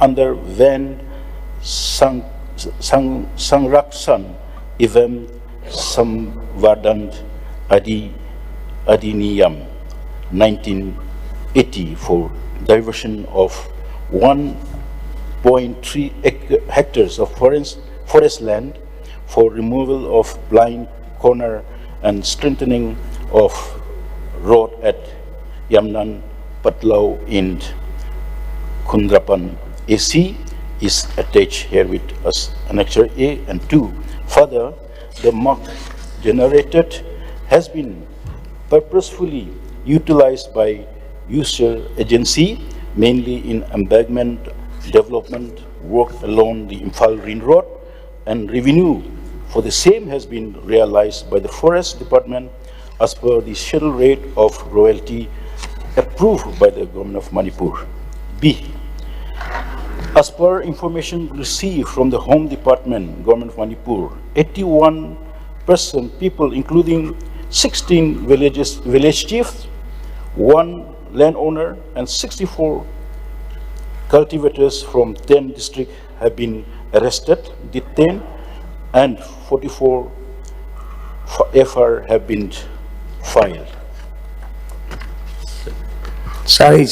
under Van Sangraksan Evam Samvardhan Adiniyam 1980 for diversion of 1.3 hectares of forest land for removal of blind corner and strengthening of road at Yamnan Patlau in Kundrapan. AC is attached here with us annexure A and 2. Further, the mark generated has been purposefully utilized by user agency, mainly in embankment development work along the Imphal Ring Road, and revenue for the same has been realized by the Forest Department as per the schedule rate of royalty approved by the Government of Manipur. B. As per information received from the Home Department, Government of Manipur, 81% people, including 16 village chiefs, 1 landowner, and 64 cultivators from 10 districts have been arrested, detained, and 44 FR have been filed. Sorry,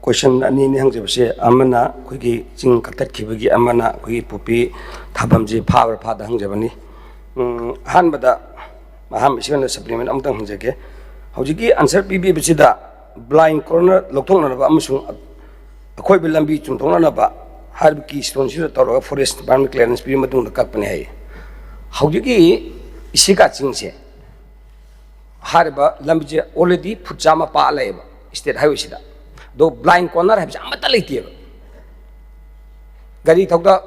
question ani ni hang jebse amana khigi jing katat khibagi amana khigi pupi thabam je phawar phada hang jebani han bada maham isena supplement amtang hang jege hojiki answer pb bchida blind corner lokthong na ba amusung akhoi bilambi chumthong na ba harbi stone sira tawra forest department clearance pi matung da kakpane hai hojiki isika chingse harba lambi already phutjama pa laiba state highway sida do blind corner hai amata leiti gari thokda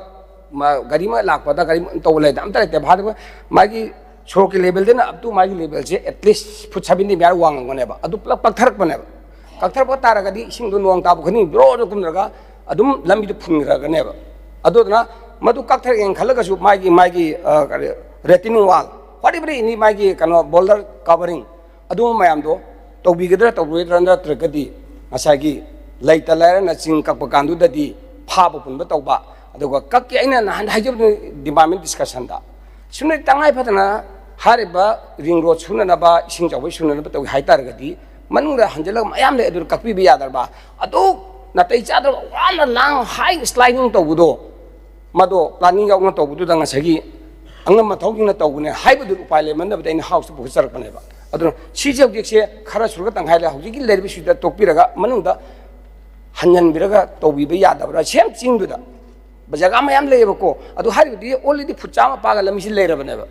gari ma lakpada gari to lai amta leite bhar magi shoki level de na up to magi level je at least foot 70 meter wang ngone ba adu plak paktharak bane ba kakthar ba tara gadi sing do nuang ta bu khani bro do kum raga adum lambi do phung raga ne ba adu na madu kakthar eng khalaga su magi retaining wall whatever ni magi kano boulder covering adu mayam do to bigedra to ruidra trakadi asagi laita laira na ching kakpa kandu dadi phaba punba tawba aduga kakki aina na han hajib department discussion da sunai tangai phatana hariba ring road suna na ba sing jawi suna na ba tawi haitar gadi manura hanjala mayam le adur kakpi bi yadar ba adu na tai cha da wana lang high sliding tawbudo mado planning yaw na tawbudo da ngasagi angam mathawking na tawbune haibudu upai le manna ba in house bu charak bane ba adu si object se khara surga tanghai la hojiki lerbi suda tokpiraga manungda hanyan biraga tawbi ba yadabra sem chingdu da bajaga mayam leyebako adu haribdi already phutchama paga lamisi leirabane ba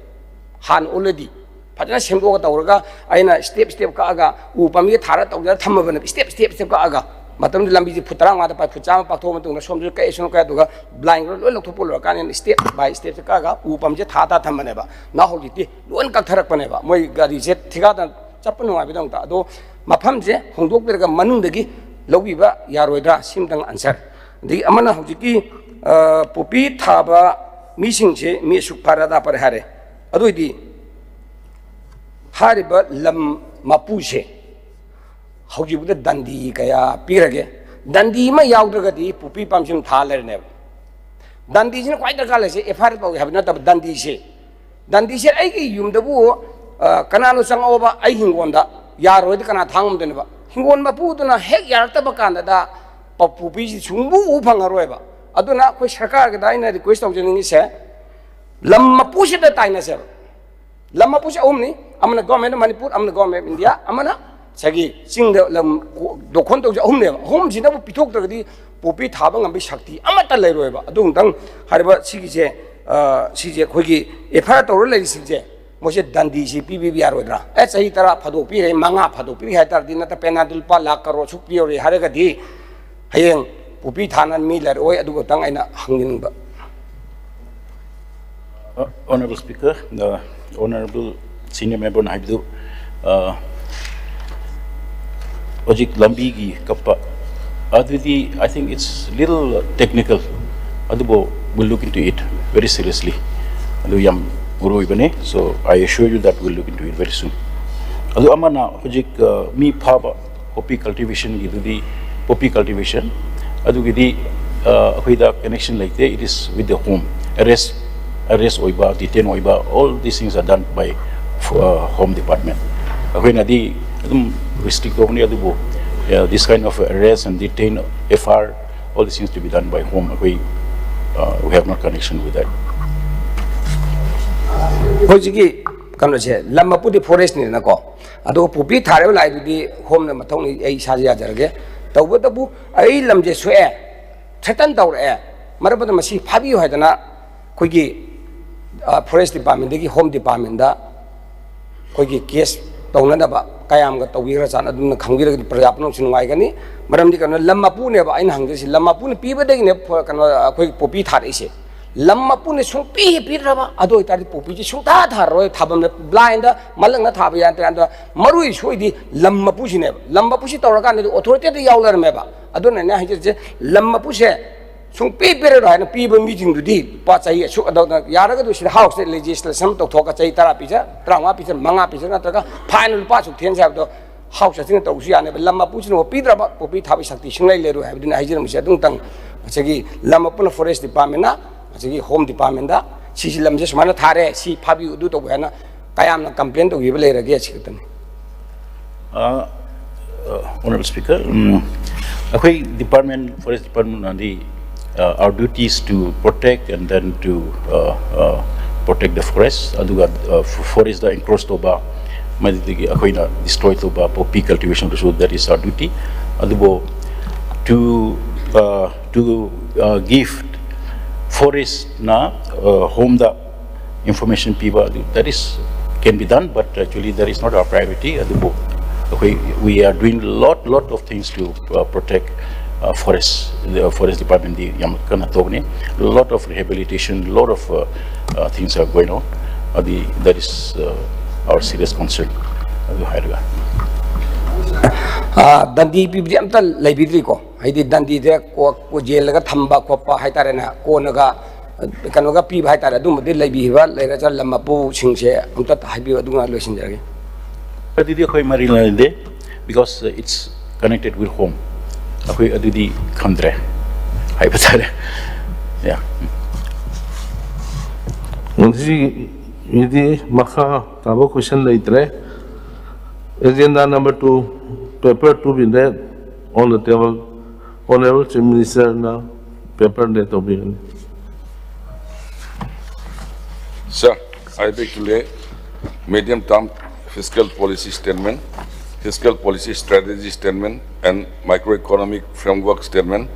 han already fatana semdo ga tawraga aina step ka aga upami thara tawjar thamabane step ka aga matam lambi ji phutarang ma da pa phutchama pakthoma tung somju ka esun ka duga blind ro lok thopol kan step by step ka aga upam je thata thamane ba na hojiti lon ka tharak bane ba moi gari je thiga da chapnu wa bidang ta do mafam je hongdok biraga manung dagi lobi ba yaroidra simdang answer di amana hojiki popi thaba mising je mi suk parada par hare aduidi hariba lam mapuse hauji buda dandi kaya pirage dandi ma yaudagadi pupi pamsim thaler ne dandi jin kwai da kala se efar pa habna tab dandi se ai gi yum dabu kanano sang oba ai hingonda yaro de kana thangum de ba hingon ma pu duna hek yarak ta ba kan da pupi ji chungbu u phangaro ba aduna koi sarkar ga daina request of jeni se lam mapuse da taina se lam mapuse omni amna government manipur amna government india amana sagi sing the lam dokhon to hum ne hum jina bu pithok tagdi popi thaba ngam bi shakti amata leiroi ba adung dang hariba sigi je khoi gi efa to ro lei sing je mose dandi si pbb arodra e sahi tara phado pi re manga phado pi ha tar din ta penadul pa lakh karo suk pi ore hare ga di hayeng popi thanan mi lar oi adu tang aina hangin ba Honorable Speaker, the Honorable Senior Member Naidu, Ojik Lambigi Kappa Advidi, I think it's little technical. Adubo will look into it very seriously. Adu yam guru ibane, so I assure you that we'll look into it very soon. Adu amana Ojik mi phaba poppy cultivation gidudi poppy cultivation. Adu gidi with the connection like that, it is with the home. Arrest oiba, detain oiba, all these things are done by Home Department. When adi restrict only adubo, this kind of arrest and detain, FR, all these things to be done by home. We have no connection with that. Hojiki kanose lamma pudi forest ni na ko ado pupi thare la di home na mathong ni ai sa ja jarge tawba tabu ai lamje sue thatan tawre marabada masi phabi hoidana koigi forest department gi home department da koigi case tawna da ba kayam ga tawira san adun khangira gi prajapno sinwai gani maram di kana lamma pu ne ba ain hangge si lamma pu ni piba de ne kana koi pupi thare ise lamma pu ne sung pi raba ado itari pupi ji sung ta tharo thabam ne blind malang na thaba yan tan marui soi di lamma pu si ne lamma pu si tawra kan ne authority de yawlar me ba ado ne ne je lamma pu se sung pi ra na pi ba meeting du di pa chai su ado yara ga du si house legislation to thoka chai tara pi ja tranga pi manga pi na ta final pa su then sa do house sin to si ya ne lamma pu si no pi raba pupi thabi sakti singlai le ro ha bi na hi je se dung tang chagi lamma pu na forest department na 저기 홈 디파트먼트다 시실람제 수만나 타래 시 파비 우두도 왜나 까야나 컴플레인도 위블레르게 지거든. Honorable Speaker, okay, Department Forest Department and our duty is to protect and then to protect the forest. Aduga forest da encroached oba, madigi akoy na destroyed oba poppy cultivation so that is our duty. Adubo to give forest na home the information people that is can be done, but actually that is not our priority. We are doing lot of things to protect forests. The forest department di Yamakana Togne, a lot of rehabilitation, lot of things are going on. That is our serious concern. Dandi pibdi amta laibidri ko haidi dandi de ko jail laga thamba ko pa haitare na ko naga kanoga pi haitare dum de laibi ba laira cha lamma pu singse amta haibi adunga loisin jage adidi khoi marila de because it's connected with home akoi adidi khandre hai batare yeah Unsi idi makha tabo question laitre agenda number 2 paper to be read on the table. Honorable Chief Minister now paper that to be. Sir, I beg to lay medium-term fiscal policy statement, fiscal policy strategy statement, and microeconomic framework statement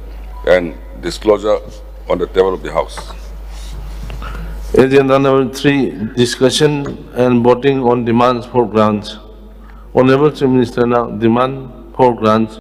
and disclosure on the table of the House. Agenda number 3 discussion and voting on demands for grants. Honorable Chief Minister now demand for grants